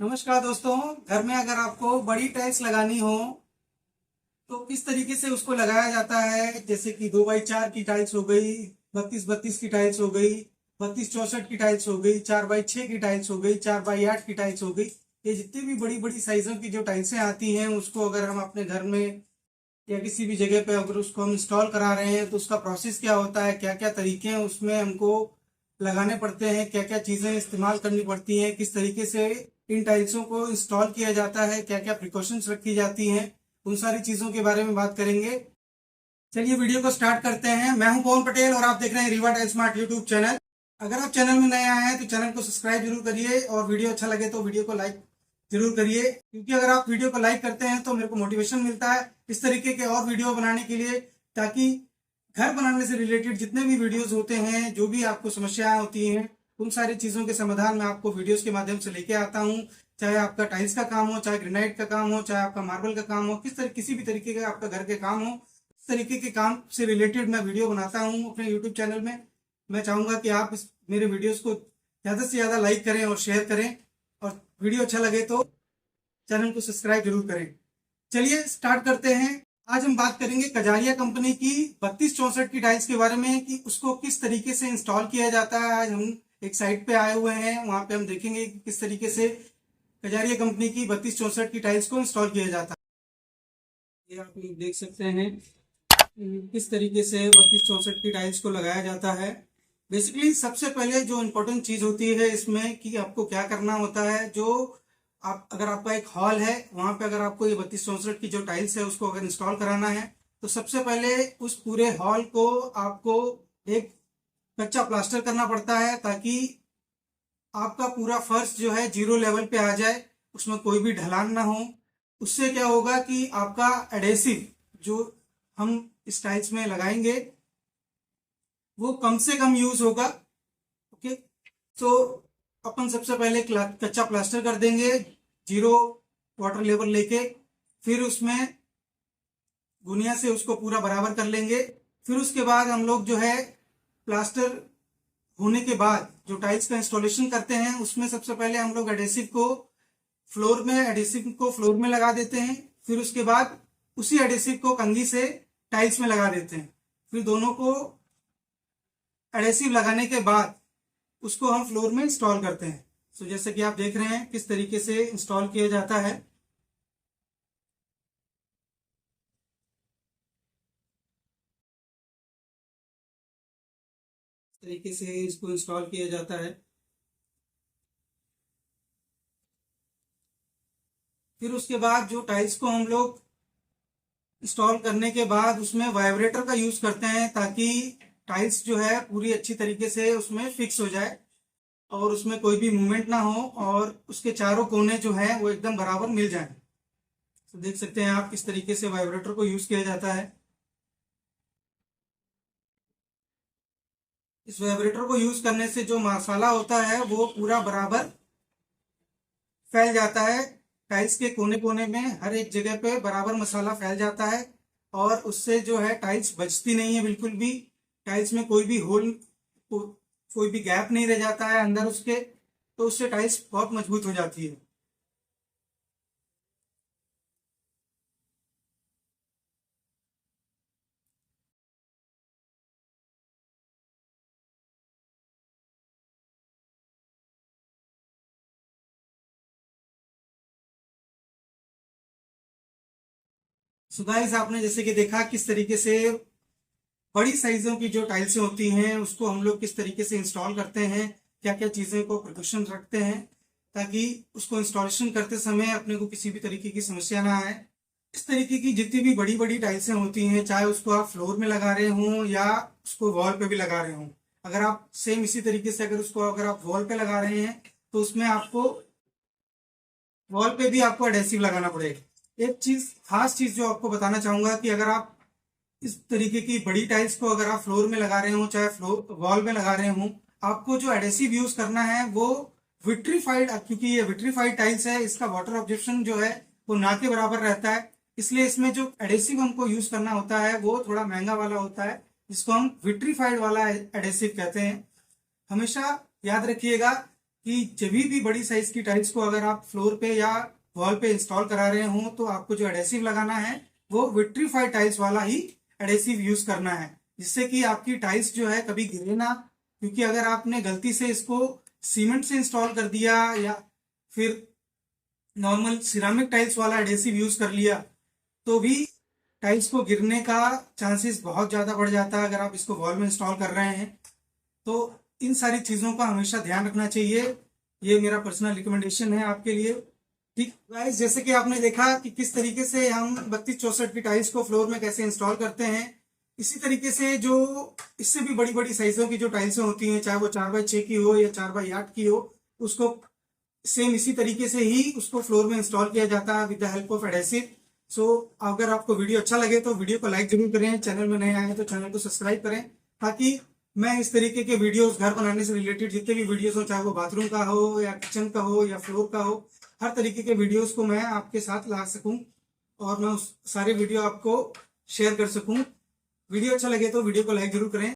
नमस्कार दोस्तों। घर में अगर आपको बड़ी टाइल्स लगानी हो तो किस तरीके से उसको लगाया जाता है, जैसे कि 2x4 की टाइल्स हो गई, 32x32 की टाइल्स हो गई, 32x64 की टाइल्स हो गई, 4x6 की टाइल्स हो गई, 4x8 की टाइल्स हो गई। ये जितनी भी बड़ी बड़ी साइजों की जो टाइल्सें आती हैं उसको अगर हम अपने घर में या किसी भी जगह पे अगर उसको हम इंस्टॉल करा रहे हैं तो उसका प्रोसेस क्या होता है, क्या क्या तरीके हैं उसमें हमको लगाने पड़ते हैं, क्या क्या चीज़ें इस्तेमाल करनी पड़ती हैं, किस तरीके से इन टाइल्सों को इंस्टॉल किया जाता है, क्या क्या प्रिकॉशंस रखी जाती हैं, उन सारी चीज़ों के बारे में बात करेंगे। चलिए वीडियो को स्टार्ट करते हैं। मैं हूं पवन पटेल और आप देख रहे हैं Rewa tile smart YouTube channel. अगर आप चैनल में नए आए हैं तो चैनल को सब्सक्राइब जरूर करिए और वीडियो अच्छा लगे तो वीडियो को लाइक जरूर करिए, क्योंकि अगर आप वीडियो को लाइक करते हैं तो मेरे को मोटिवेशन मिलता है इस तरीके के और वीडियो बनाने के लिए, ताकि घर बनाने से रिलेटेड जितने भी वीडियोस होते हैं, जो भी आपको समस्याएं होती हैं, उन सारी चीज़ों के समाधान मैं आपको वीडियोस के माध्यम से लेके आता हूँ। चाहे आपका टाइल्स का काम हो, चाहे ग्रेनाइट का काम हो, चाहे आपका मार्बल का काम हो, किसी भी तरीके का आपका घर के काम हो, इस तरीके के काम से रिलेटेड मैं वीडियो बनाता हूँ अपने यूट्यूब चैनल में। मैं चाहूँगा कि आप मेरे वीडियोस को ज़्यादा से ज़्यादा लाइक करें और शेयर करें, और वीडियो अच्छा लगे तो चैनल को सब्सक्राइब जरूर करें। चलिए स्टार्ट करते हैं। आज हम बात करेंगे कजारिया कंपनी की 3264 की टाइल्स के बारे में, कि उसको किस तरीके से इंस्टॉल किया जाता है। आज हम एक साइट पे आए हुए हैं, वहां पे हम देखेंगे कि किस तरीके से कजारिया कंपनी की 3264 की टाइल्स को इंस्टॉल किया जाता है। ये आप लोग देख सकते हैं किस तरीके से 3264 की टाइल्स को लगाया जाता है। बेसिकली सबसे पहले जो इम्पोर्टेंट चीज़ होती है इसमें कि आपको क्या करना होता है, जो आप अगर आपका एक हॉल है वहां पे अगर आपको ये 3264 की जो टाइल्स है उसको अगर इंस्टॉल कराना है तो सबसे पहले उस पूरे हॉल को आपको एक कच्चा प्लास्टर करना पड़ता है, ताकि आपका पूरा फर्श जो है जीरो लेवल पे आ जाए, उसमें कोई भी ढलान ना हो। उससे क्या होगा कि आपका एडेसिव जो हम इस टाइल्स में लगाएंगे वो कम से कम यूज होगा। ओके, तो अपन सबसे पहले कच्चा प्लास्टर कर देंगे जीरो वाटर लेवल लेके, फिर उसमें गुनिया से उसको पूरा बराबर कर लेंगे। फिर उसके बाद हम लोग जो है प्लास्टर होने के बाद जो टाइल्स का इंस्टॉलेशन करते हैं उसमें सबसे पहले हम लोग एडेसिव को फ्लोर में लगा देते हैं। फिर उसके बाद उसी एडेसिव को कंघी से टाइल्स में लगा देते हैं। फिर दोनों को एडेसिव लगाने के बाद उसको हम फ्लोर में इंस्टॉल करते हैं। तो जैसे कि आप देख रहे हैं किस तरीके से इंस्टॉल किया जाता है। इस तरीके से इसको इंस्टॉल किया जाता है। फिर उसके बाद जो टाइल्स को हम लोग इंस्टॉल करने के बाद उसमें वाइब्रेटर का यूज करते हैं, ताकि टाइल्स जो है पूरी अच्छी तरीके से उसमें फिक्स हो जाए और उसमें कोई भी मूवमेंट ना हो और उसके चारों कोने जो है वो एकदम बराबर मिल जाए। तो देख सकते हैं आप किस तरीके से वाइब्रेटर को यूज किया जाता है। इस वाइब्रेटर को यूज करने से जो मसाला होता है वो पूरा बराबर फैल जाता है। टाइल्स के कोने कोने में हर एक जगह पे बराबर मसाला फैल जाता है और उससे जो है टाइल्स बचती नहीं है बिल्कुल भी। टाइल्स में कोई भी होल कोई भी गैप नहीं रह जाता है अंदर उसके, तो उससे टाइल्स बहुत मजबूत हो जाती है। सो गाइस, आपने जैसे कि देखा किस तरीके से बड़ी साइजों की जो टाइल्सें होती हैं उसको हम लोग किस तरीके से इंस्टॉल करते हैं, क्या क्या चीज़ें को प्रिकॉशन रखते हैं ताकि उसको इंस्टॉलेशन करते समय अपने को किसी भी तरीके की समस्या ना आए। इस तरीके की जितनी भी बड़ी बड़ी टाइल्सें होती हैं, चाहे उसको आप फ्लोर में लगा रहे हों या उसको वॉल पे भी लगा रहे हों, अगर आप सेम इसी तरीके से अगर आप वॉल पे लगा रहे हैं तो उसमें आपको वॉल पे भी आपको एडेसिव लगाना पड़ेगा। एक चीज खास चीज जो आपको बताना चाहूंगा कि अगर आप इस तरीके की बड़ी टाइल्स को अगर आप फ्लोर में लगा रहे हो चाहे फ्लोर वॉल में लगा रहे हो, आपको जो एडेसिव यूज करना है वो विट्रीफाइड, क्योंकि ये विट्रीफाइड टाइल्स है, इसका वाटर ऑब्जेक्शन जो है वो ना के बराबर रहता है। इसलिए इसमें जो एडेसिव हमको यूज करना होता है वो थोड़ा महंगा वाला होता है, जिसको हम विट्रीफाइड वाला एडेसिव कहते हैं। हमेशा याद रखिएगा कि जब भी बड़ी साइज की टाइल्स को अगर आप फ्लोर पे या वॉल पे इंस्टॉल करा रहे हो तो आपको जो एडेसिव लगाना है वो विट्रीफाइड टाइल्स वाला ही एडेसिव यूज करना है, जिससे कि आपकी टाइल्स जो है कभी गिरे ना। क्योंकि अगर आपने गलती से इसको सीमेंट से इंस्टॉल कर दिया या फिर नॉर्मल सिरामिक टाइल्स वाला एडेसिव यूज कर लिया तो भी टाइल्स को गिरने का चांसेस बहुत ज़्यादा बढ़ जाता है अगर आप इसको वॉल में इंस्टॉल कर रहे हैं। तो इन सारी चीज़ों का हमेशा ध्यान रखना चाहिए। ये मेरा पर्सनल रिकमेंडेशन है आपके लिए। ठीक गाइस, जैसे कि आपने देखा कि किस तरीके से हम 32-64 की टाइल्स को फ्लोर में कैसे इंस्टॉल करते हैं, इसी तरीके से जो इससे भी बड़ी बड़ी साइजों की जो टाइल्स होती हैं, चाहे वो 4x6 की हो या 4x8 की हो, उसको सेम इसी तरीके से ही उसको फ्लोर में इंस्टॉल किया जाता है with the help of adhesive. So अगर आपको वीडियो अच्छा लगे तो वीडियो को लाइक जरूर करें, चैनल में नए आए हैं तो चैनल को सब्सक्राइब करें, ताकि मैं इस तरीके के वीडियोस घर बनाने से रिलेटेड जितने भी वीडियोस हो, चाहे वो बाथरूम का हो या किचन का हो या फ्लोर का हो, हर तरीके के वीडियोस को मैं आपके साथ ला सकूं और मैं उस सारे वीडियो आपको शेयर कर सकूं। वीडियो अच्छा लगे तो वीडियो को लाइक जरूर करें।